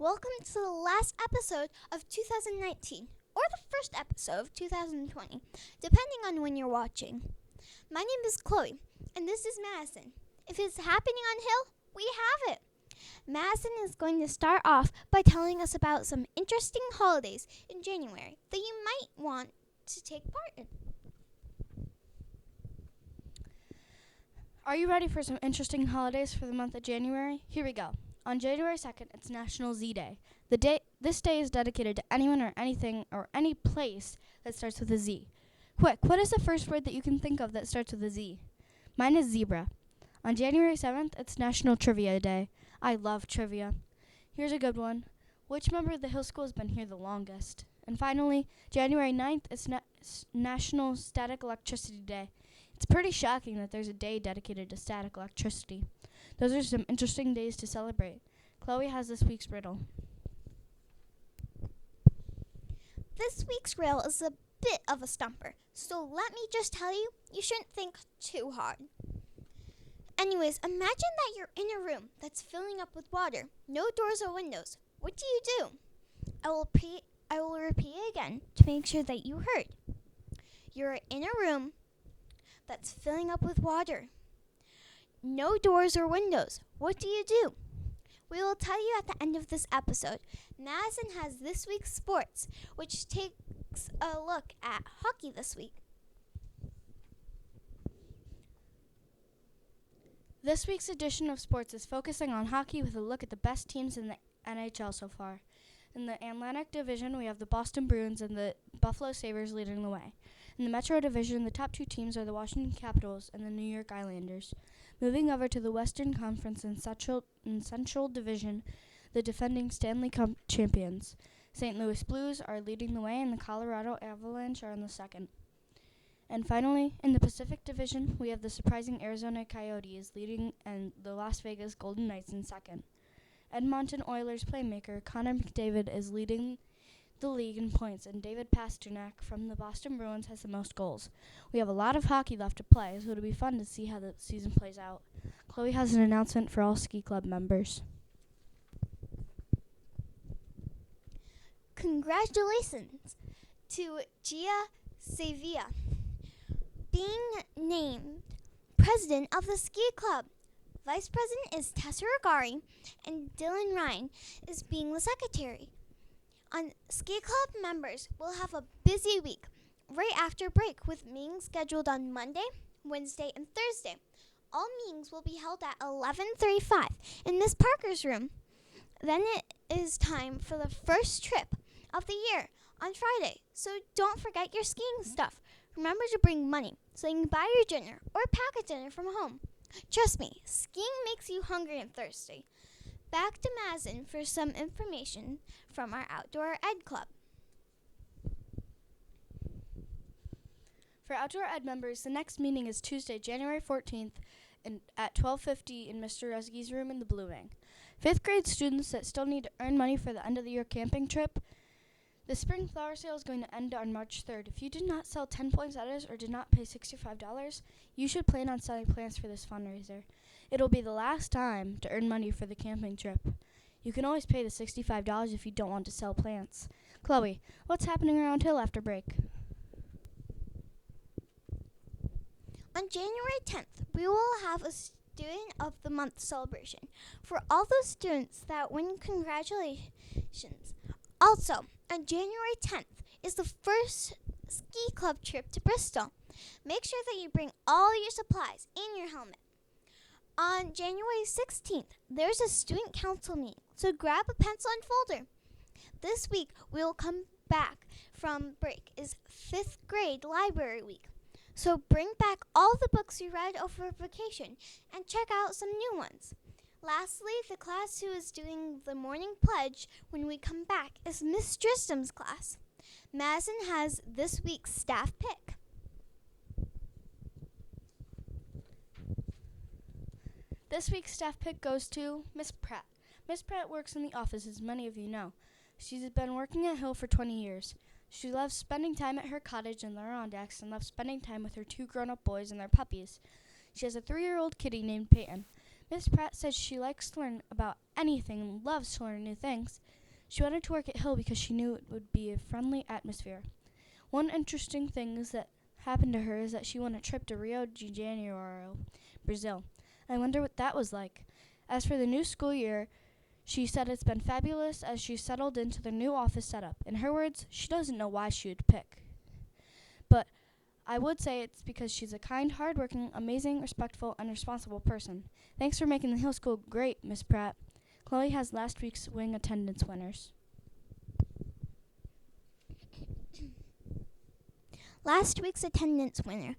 Welcome to the last episode of 2019, or the first episode of 2020, depending on when you're watching. My name is Chloe, and this is Madison. If it's happening on Hill, we have it. Madison is going to start off by telling us about some interesting holidays in January that you might want to take part in. Are you ready for some interesting holidays for the month of January? Here we go. On January 2nd, it's National Z Day. This day is dedicated to anyone or anything or any place that starts with a Z. Quick, what is the first word that you can think of that starts with a Z? Mine is zebra. On January 7th, it's National Trivia Day. I love trivia. Here's a good one. Which member of the Hill School has been here the longest? And finally, January 9th, it's National Static Electricity Day. It's pretty shocking that there's a day dedicated to static electricity. Those are some interesting days to celebrate. Chloe has this week's riddle. This week's riddle is a bit of a stumper, so let me just tell you, you shouldn't think too hard. Anyways, imagine that you're in a room that's filling up with water, no doors or windows. What do you do? I will repeat it again to make sure that you heard. You're in a room that's filling up with water. No doors or windows. What do you do? We will tell you at the end of this episode. Madison has this week's sports, which takes a look at hockey this week. This week's edition of sports is focusing on hockey with a look at the best teams in the NHL so far. In the Atlantic Division, we have the Boston Bruins and the Buffalo Sabres leading the way. In the Metro Division, the top two teams are the Washington Capitals and the New York Islanders. Moving over to the Western Conference and Central Division, the defending Stanley Cup champions, St. Louis Blues, are leading the way, and the Colorado Avalanche are in the second. And finally, in the Pacific Division, we have the surprising Arizona Coyotes leading and the Las Vegas Golden Knights in second. Edmonton Oilers playmaker Connor McDavid is leading the league in points, and David Pastrnak from the Boston Bruins has the most goals. We have a lot of hockey left to play, so it'll be fun to see how the season plays out. Chloe has an announcement for all ski club members. Congratulations to Gia Sevilla being named president of the ski club. Vice president is Tessa Regari, and Dylan Ryan is being the secretary. Ski club members will have a busy week right after break with meetings scheduled on Monday, Wednesday, and Thursday. All meetings will be held at 11:35 in Miss Parker's room. Then it is time for the first trip of the year on Friday, so don't forget your skiing stuff. Remember to bring money so you can buy your dinner or pack a dinner from home. Trust me, skiing makes you hungry and thirsty. Back to Madison for some information from our Outdoor Ed Club. For Outdoor Ed members, the next meeting is Tuesday, January 14th at 12:50 in Mr. Resge's room in the Blue Wing. 5th grade students that still need to earn money for the end of the year camping trip, the spring flower sale is going to end on March 3rd. If you did not sell 10 poinsettias or did not pay $65, you should plan on selling plants for this fundraiser. It'll be the last time to earn money for the camping trip. You can always pay the $65 if you don't want to sell plants. Chloe, what's happening around Hill after break? On January 10th, we will have a Student of the Month celebration. For all those students that win, congratulations. Also, on January 10th is the first ski club trip to Bristol. Make sure that you bring all your supplies and your helmet. On January 16th, there's a student council meeting, so grab a pencil and folder. This week, we will come back from break is 5th grade library week. So bring back all the books you read over vacation and check out some new ones. Lastly, the class who is doing the morning pledge when we come back is Miss Dristom's class. Madison has this week's staff pick. This week's staff pick goes to Miss Pratt. Miss Pratt works in the office, as many of you know. She's been working at Hill for 20 years. She loves spending time at her cottage in the Adirondacks and loves spending time with her 2 grown-up boys and their puppies. She has a 3-year-old kitty named Peyton. Miss Pratt said she likes to learn about anything and loves to learn new things. She wanted to work at Hill because she knew it would be a friendly atmosphere. One interesting thing that happened to her is that she won a trip to Rio de Janeiro, Brazil. I wonder what that was like. As for the new school year, she said it's been fabulous as she settled into the new office setup. In her words, she doesn't know why she would pick. But I would say it's because she's a kind, hardworking, amazing, respectful, and responsible person. Thanks for making the Hill School great, Miss Pratt. Chloe has last week's wing attendance winners. Last week's attendance winner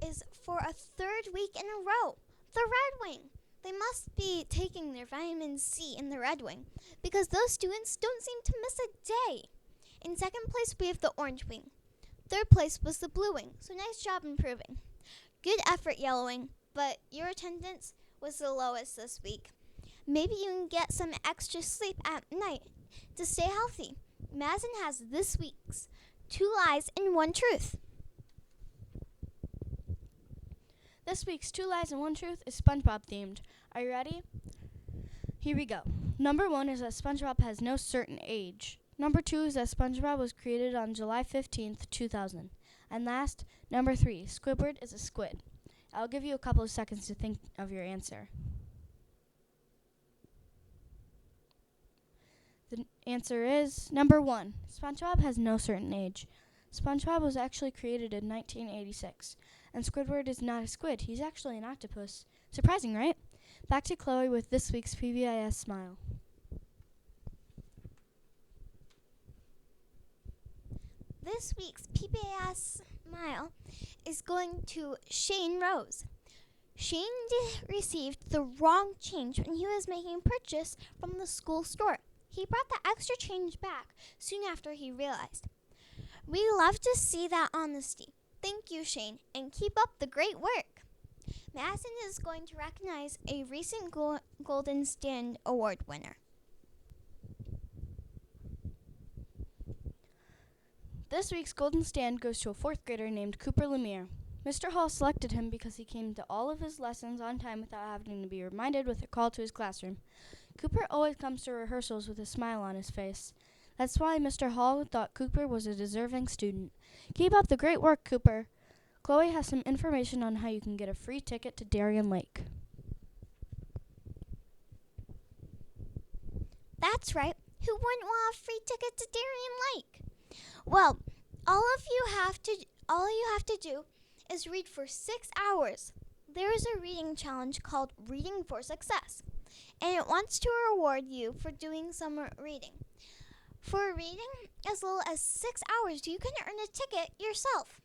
is for a third week in a row, the Red Wing. They must be taking their vitamin C in the Red Wing because those students don't seem to miss a day. In second place, we have the Orange Wing. Third place was the Blue Wing, so nice job improving. Good effort, Yellow Wing, but your attendance was the lowest this week. Maybe you can get some extra sleep at night to stay healthy. Madison has this week's 2 Lies and 1 Truth. This week's 2 Lies and 1 Truth is SpongeBob themed. Are you ready? Here we go. Number 1 is that SpongeBob has no certain age. Number 2 is that SpongeBob was created on July 15th, 2000. And last, number 3, Squidward is a squid. I'll give you a couple of seconds to think of your answer. The answer is number 1. SpongeBob has no certain age. SpongeBob was actually created in 1986. And Squidward is not a squid. He's actually an octopus. Surprising, right? Back to Chloe with this week's PBIS Smile. This week's PBIS Smile is going to Shane Rose. Shane received the wrong change when he was making a purchase from the school store. He brought the extra change back soon after he realized. We love to see that honesty. Thank you, Shane, and keep up the great work. Madison is going to recognize a recent Golden Stand Award winner. This week's Golden Stand goes to a 4th grader named Cooper Lemire. Mr. Hall selected him because he came to all of his lessons on time without having to be reminded with a call to his classroom. Cooper always comes to rehearsals with a smile on his face. That's why Mr. Hall thought Cooper was a deserving student. Keep up the great work, Cooper. Chloe has some information on how you can get a free ticket to Darien Lake. That's right. Who wouldn't want a free ticket to Darien Lake? Well, all you have to do is read for 6 hours. There is a reading challenge called Reading for Success, and it wants to reward you for doing some reading. For reading as little as 6 hours, you can earn a ticket yourself.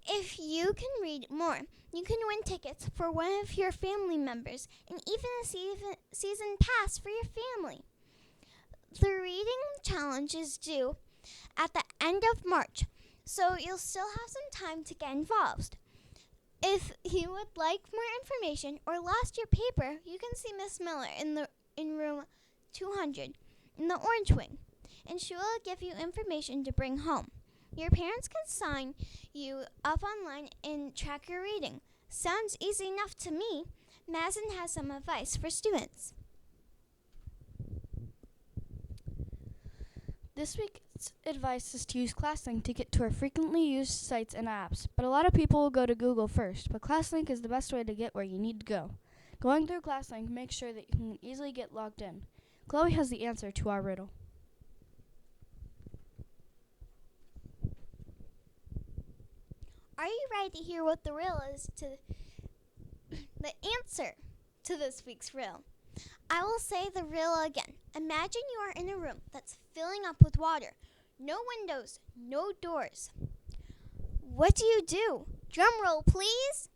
If you can read more, you can win tickets for one of your family members and even a season pass for your family. The reading challenge is due at the end of March, so you'll still have some time to get involved. If you would like more information or lost your paper, you can see Miss Miller in room 200 in the Orange Wing, and she will give you information to bring home. Your parents can sign you up online and track your reading. Sounds easy enough to me. Madison has some advice for students. This week's advice is to use ClassLink to get to our frequently used sites and apps, but a lot of people will go to Google first, but ClassLink is the best way to get where you need to go. Going through ClassLink makes sure that you can easily get logged in. Chloe has the answer to our riddle. Are you ready to hear what the riddle is to the answer to this week's riddle? I will say the riddle again. Imagine you are in a room that's filling up with water. No windows, no doors. What do you do? Drum roll, please.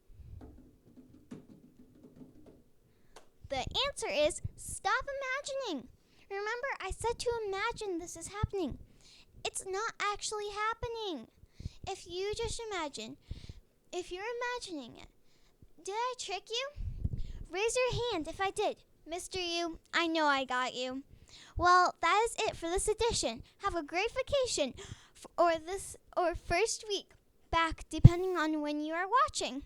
The answer is stop imagining. Remember, I said to imagine this is happening. It's not actually happening. If you just imagine, if you're imagining it, did I trick you? Raise your hand if I did. Mr. You, I know I got you. Well, that is it for this edition. Have a great vacation or first week back, depending on when you are watching.